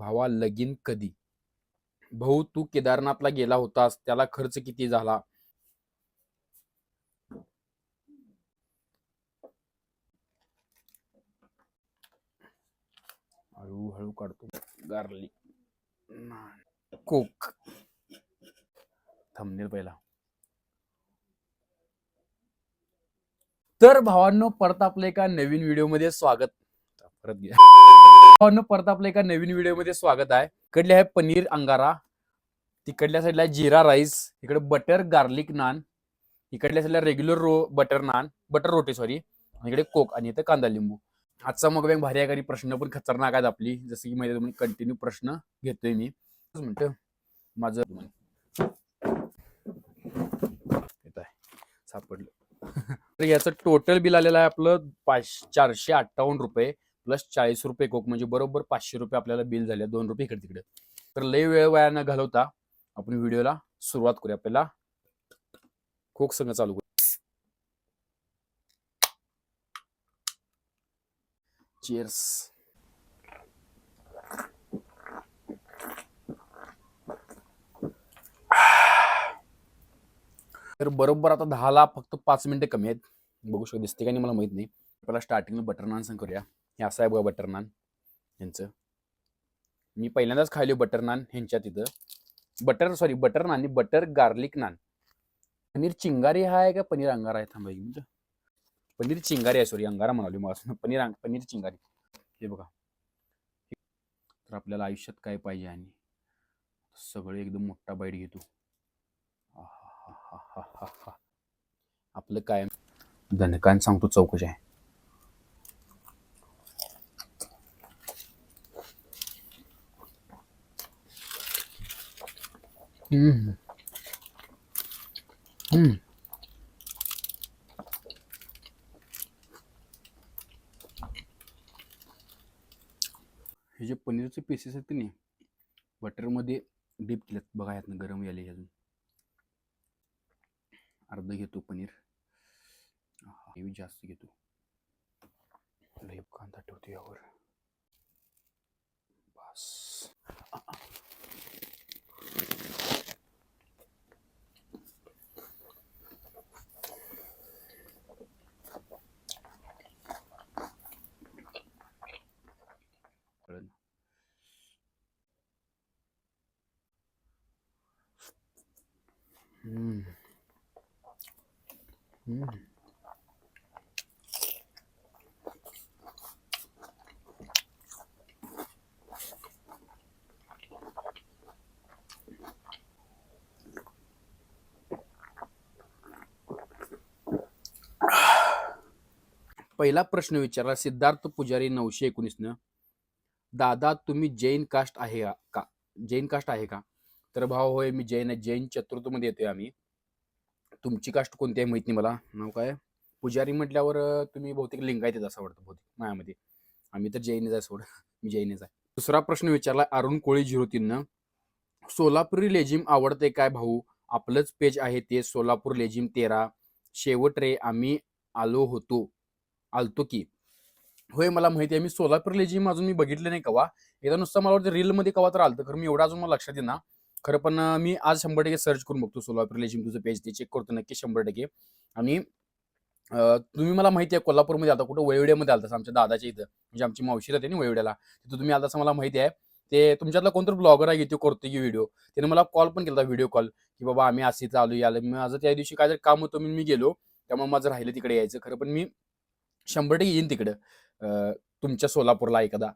भावा लगीन कधी? भाऊ तू केदारनाथला गेला होतास, त्याला खर्च किती झाला? हळूहळू काढतो. गार्लिक कोक थंबनेल पहिला. तर भावांनो, परत आपल्या एका नवीन व्हिडिओमध्ये स्वागत. परत घ्या. भावांनो, परत आपल्या एका नवीन व्हिडिओमध्ये स्वागत आहे. इकडले आहे पनीर अंगारा, तिकडल्या साईडला जिरा राईस, इकडे बटर गार्लिक नान, इकडल्या साईडला रेग्युलर बटर नान, बटर रोटी सॉरी, इकडे कोक आणि इथे कांदा लिंबू. आजचा मग भारी आहे. काही प्रश्न पण खतरनाक आहेत आपली, जसं की माहिती कंटिन्यू प्रश्न घेतोय मी. म्हणतं माझं सापडलं. तर याचं टोटल बिल आलेलं आहे आपलं 458 रुपये प्लस 40 रुपये कोक, म्हणजे बरोबर 500 रुपये आपल्याला बिल झाले. 2 रुपये इकडे तिकडे. तर लय वेळ वाया न घालवता आपण व्हिडिओला सुरुवात करूया. पहिला कोक संग चालू करू. चीयर्स. तर बरोबर आता 10ला फक्त 5 मिनिटं कमी आहेत. बघू शकतो दिसते का नाही मला माहित नाही. पहिला स्टार्टिंगला बटर नान सांग करूया. हे असं आहे बघा बटर नान यांचं. मी पहिल्यांदाच खायलो बटर नान ह्यांच्या तिथं. बटर नान आणि बटर गार्लिक नान. पनीर चिंगारी आहे का पनीर अंगारा आहे? थांबा म्हणजे पनीर चिंगारी आहे, सॉरी अंगारा म्हणाली मग. पनीर चिंगारी. हे बघा. तर आपल्याला आयुष्यात काय पाहिजे आणि सगळे एकदम मोठा बाईट घेतो. आपलं काय धनकान सांगतो चौकश आहे. हे जे पनीरचे पीसेस आहेत नाही बटरमध्ये डीप केलेत बघा. यातनं गरम याले. अजून अर्ध घेतो पनीर. हे जास्त घेतो. लय कांदा ठेवतो यावर. बस. पहिला प्रश्न विचारला सिद्धार्थ पुजारी 919 दादा तुम्ही जैन कास्ट आहे का? जैन कास्ट आहे का? तर भाव होय मी जैन आहे. जैन चतुर्थमध्ये येतोय आम्ही. तुमची कास्ट कोणती आहे माहित नाही मला. नाव काय? पुजारी म्हटल्यावर तुम्ही बहुतेक लिंगायत आहेत असं वाटतं बहुतेक माझ्यामध्ये. आम्ही तर जैनच आहे सोड. मी जैनच आहे. दुसरा प्रश्न विचारला अरुण कोळी 03 सोलापुरी लेझिम आवडते काय भाऊ? आपलंच पेज आहे ते सोलापूर लेझिम 13. शेवट रे आम्ही आलतो की. होय मला माहिती आहे. मी सोलापूर लेझिम अजून मी बघितलं नाही कवा. एकदा नुसतं मला वाटतं रीलमध्ये कवा तर आलतं. खरं मी एवढं अजून मला लक्षात येईना. खरं पण मी आज 100% सर्च करून बघतो सोलापूर लेझिम तुझं पेज ते चेक करतो नक्की 100%. आणि तुम्ही मला माहिती आहे कोल्हापूरमध्ये आलता कुठं वैवड्यामध्ये आलता आमच्या दादाच्या इथं, म्हणजे आमची मावशी राहते ना वैवड्याला, तिथं तुम्ही आलता मला माहिती आहे. ते तुमच्यातला कोणतरी ब्लॉगर आहे तो करतो की व्हिडिओ. त्याने मला कॉल पण केला व्हिडिओ कॉल की बाबा आम्ही असे चालू यायला. माझं त्या दिवशी काय काम होतं मी गेलो त्यामुळे माझं राहिलं तिकडे यायचं. खरं पण मी 100% येईन तिकडं तुमच्या सोलापूरला एखादा.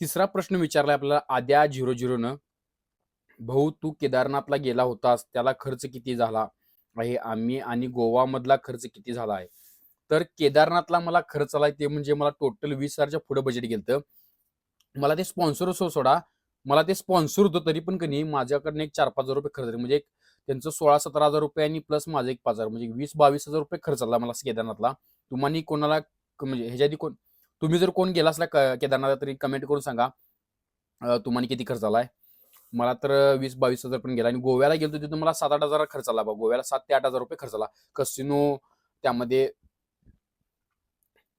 तिसरा प्रश्न विचारलाय आपल्याला आद्या 00 भाऊ तू केदारनाथला गेला होतास त्याला खर्च किती झाला आहे? आम्ही आणि गोवा मधला खर्च किती झाला आहे? तर केदारनाथला मला खर्च आलाय ते म्हणजे मला टोटल 20,000च्या पुढे बजेट गेलं. मला ते स्पॉन्सर सोडा, मला ते स्पॉन्सर होतं तरी पण कधी माझ्याकडनं एक 4-5 हजार रुपये खर्च. म्हणजे त्यांचं 16-17 हजार रुपये आणि प्लस माझं एक 5 हजार, म्हणजे 20-22 हजार रुपये खर्च आला मला केदारनाथला. तुम्हाला कोणाला म्हणजे ह्याच्या आधी तुम्ही जर कोण गेला असला केदारनाथला तरी कमेंट करून सांगा तुम्हाला किती खर्च आलाय. मला तर 20-22 हजार पण गेला. आणि गोव्याला गेलो तिथून मला 7-8 हजार खर्च आला. गोव्याला 7 ते 8 हजार रुपये खर्च आला. कसिनो त्यामध्ये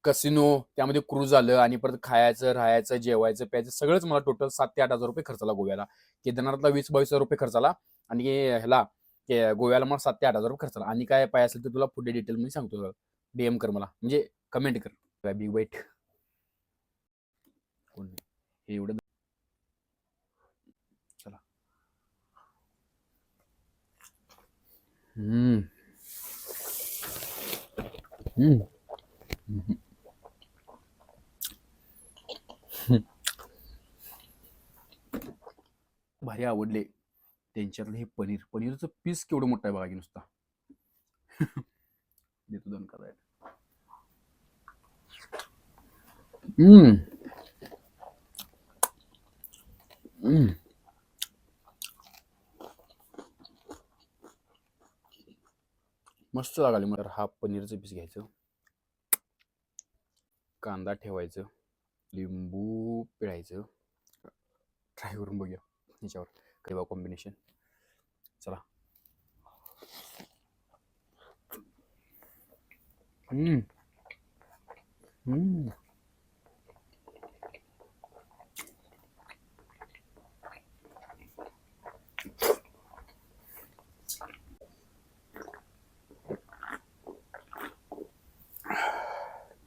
कसिनो, त्यामध्ये क्रूज आलं आणि परत खायचं, राहायचं, जेवायचं, प्यायचं सगळंच मला टोटल 7,000 ते 8,000 रुपये खर्च आला गोव्याला. केदारनाथला 20,000-22,000 रुपये खर्च आला आणि ह्याला गोव्याला मला 7,000 ते 8,000 रुपये खर्च आला. आणि काय पाहिजे असेल तर तुला पुढे डिटेल मी सांगतो. DM कर मला, म्हणजे कमेंट कर. बिग वाईट हे एवढं चला. हम्म हम्म भारी आवडले त्यांच्यातलं हे पनीरचं पीस केवढं मोठं आहे बघा की नुसता. देतो 2 करायला. मस्त लागले मला. हा पनीरचं पीस घ्यायचं, कांदा ठेवायचं, लिंबू पिळायचं, ट्राय करून बघूया ह्याच्यावर काही कॉम्बिनेशन. चला.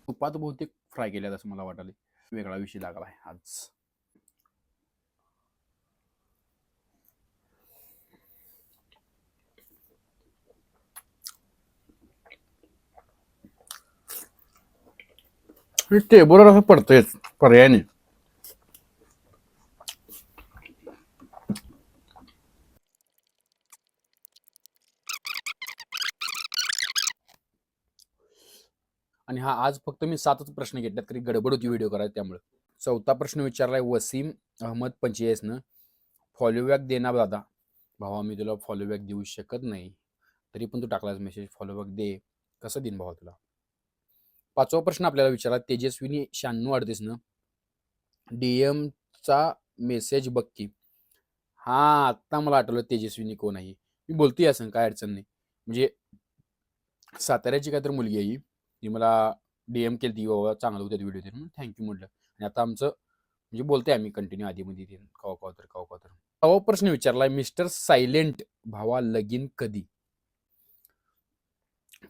तुपात बहुतेक फ्राय केल्यात असं मला वाटायला. वेगळा विषय लागला आहे आज. टेबलवर असं पडतंयच, पर्याय नाही. आणि हा आज फक्त मी 7च प्रश्न घेतल्यात, तरी गडबड होती व्हिडिओ करायला त्यामुळे. 4था प्रश्न विचारलाय वसीम अहमद 45 फॉलोबॅक दे ना दादा. भावा मी तुला फॉलोबॅक देऊ शकत नाही, तरी पण तू टाकलास मेसेज फॉलोबॅक दे, कसं देईन भावा तुला. 5वा प्रश्न आपल्याला विचारला तेजस्विनी 9638 DM मेसेज बघ की. हा आत्ता मला आठवलं तेजस्विनी कोण आहे. मी बोलतोय असं काय अडचण नाही. म्हणजे साताऱ्याची काय तर मुलगी आहे ती मला DM केली ती, बाबा चांगलं होतं व्हिडिओ ते, थँक्यू म्हटलं. आणि आता आमचं म्हणजे बोलतोय आम्ही कंटिन्यू आधीमध्ये ते कवा तर. 6वा प्रश्न विचारलाय मिस्टर सायलेंट भावा लगीन कधी.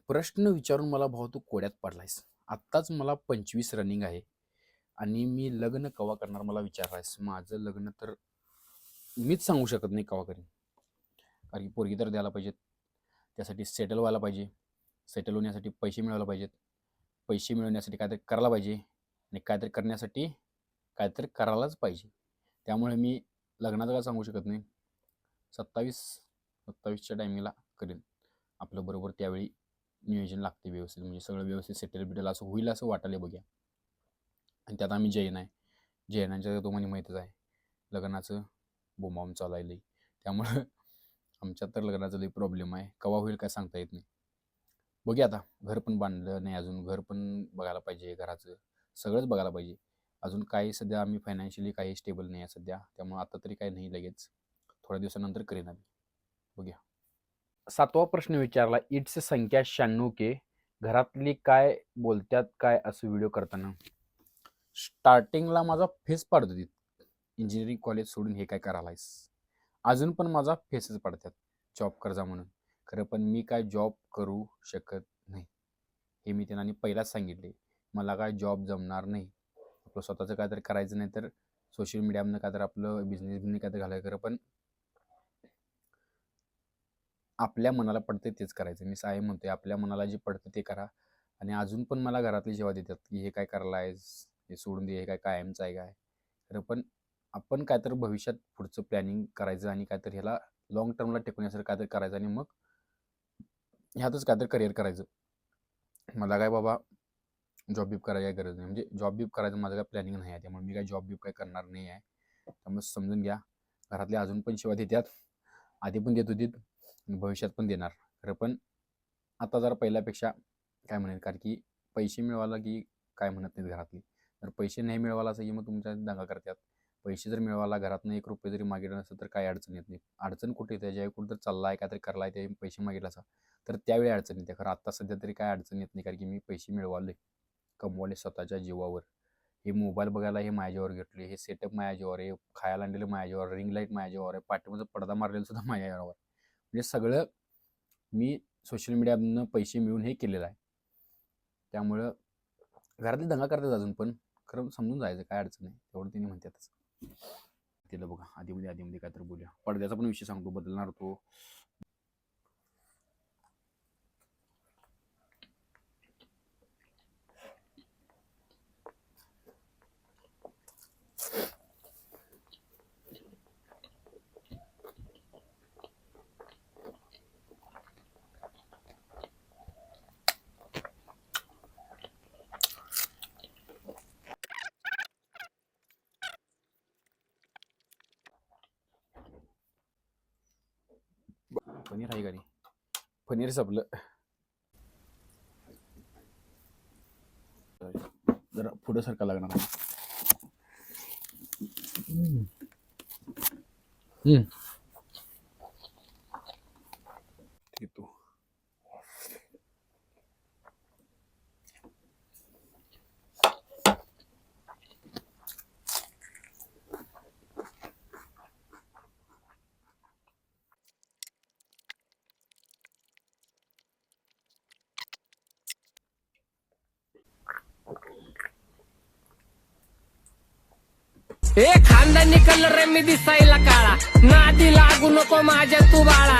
प्रश्न विचारून मला भाऊ तू कोड्यात पडलायस. आत्ताच मला 25 रनिंग आहे आणि मी लग्न कवा करणार मला विचारलायस. माझं लग्न तर मीच सांगू शकत नाही कवा करीन, कारण की पोरगी तर द्यायला पाहिजेत, त्यासाठी सेटल व्हायला पाहिजे, सेटल होण्यासाठी पैसे मिळवायला पाहिजेत, पैसे मिळवण्यासाठी काहीतरी करायला पाहिजे, आणि काहीतरी करण्यासाठी काहीतरी करायलाच पाहिजे. त्यामुळे मी लग्नाचं काय सांगू शकत नाही. 27च्या टायमिंगला करेन आपलं बरोबर. त्यावेळी नियोजन लागते व्यवस्थित, म्हणजे सगळं व्यवस्थित सेटल बिटल असं होईल असं वाटायला बघूया. आणि त्यात आम्ही जैन आहे, जैनांच्या तुम्हाला माहीतच आहे लग्नाचं बोंबाबोंब चालू आहे लई. त्यामुळं आमच्यात तर लग्नाचा लई प्रॉब्लेम आहे, कवा होईल काय सांगता येत नाही. बघूया आता. घर पण बांधलं नाही अजून, घर पण बघायला पाहिजे, घराचं सगळंच बघायला पाहिजे. अजून काही सध्या आम्ही फायनान्शियली काही स्टेबल नाही आहे सध्या, त्यामुळे आता तरी काही नाही, लगेच थोड्या दिवसानंतर करेन आम्ही. बघूया. 7वा प्रश्न विचारला इट्स संख्या 96K घरातली काय बोलत्यात काय असं व्हिडिओ करताना. स्टार्टिंगला माझा फेस पाडत होती, इंजिनिअरिंग कॉलेज सोडून हे काय करायलायस. अजून पण माझा फेसच पाडतात जॉब कर्जा म्हणून. खरं पण मी काय जॉब करू शकत नाही, हे मी त्यांना पहिलाच सांगितले. मला काय जॉब जमणार नाही, आपलं स्वतःचं काहीतरी करायचं नाही तर सोशल मीडियामधनं काहीतरी आपलं बिझनेस काहीतरी घालायचं. खरं पण आपल्या मनाला पडते तेच करायचं. मी साहेब म्हणतोय आपल्या मनाला जे पडतं ते करा. आणि अजून पण मला घरातली जेव्हा देतात की हे काय करायला आहेस, हे सोडून दे, हे काय कायमचं आहे काय. खरं पण आपण काहीतरी भविष्यात पुढचं प्लॅनिंग करायचं आणि काहीतरी ह्याला लॉंग टर्मला टिकवण्यासाठी काहीतरी करायचं आणि मग ह्यातच काहीतरी करिअर करायचं. मला काय बाबा जॉब बीब करायची गरज नाही, म्हणजे जॉब बीब करायचं माझं काय प्लॅनिंग नाही आहे. त्यामुळे मी काय जॉब बीब काय करणार नाही आहे. त्यामुळे समजून घ्या. घरातले अजून पण शिवाय देतात, आधी पण देत होती आणि भविष्यात पण देणार. खरं पण आता जरा पहिल्यापेक्षा काय म्हणेल, कारण की पैसे मिळवायला की काय म्हणत नाहीत घरातली. तर पैसे नाही मिळवायला असं की मग तुमच्या दंगा करतात. पैसे जर मिळवायला घरातनं 1 रुपये जरी मागितलं नसतं तर काही अडचण येत नाही. अडचण कुठे येते, ज्यावेळी कुठं तर चालला आहे काहीतरी करला आहे त्यावेळी पैसे मागितला असा तर त्यावेळी अडचण येते. खरं आत्ता सध्या तरी काय अडचण येत नाही, कारण की मी पैसे मिळवाले. कमवले स्वतःच्या जीवावर. हे मोबाईल बघायला हे माझ्या जीवावर घेतले, हे सेटअप माझ्या जीवावर आहे, खायला आणलेलं माझ्या जीवावर, रिंग लाईट माझ्या जीवावर आहे, पाठीमागचा पडदा मारलेला सुद्धा माझ्या जीवावर. म्हणजे सगळं मी सोशल मीडियामधनं पैसे मिळवून हे केलेलं आहे. त्यामुळं घरातले दंगा करतात अजून, पण खरं समजून जायचं, काय अडचण नाही, तेवढं त्यांनी म्हणतातच. तिला बघा आधीमध्ये काय तर बोलूया. पडद्याचा पण विषय सांगतो, बदलणार तो. पनीर आहे का रे? पनीर संपलं. जरा पुढं सारखा लागणार. तू खानदानी कलर मी दिसायला काळा, नादी लागू नको माझ्या तू बाळा.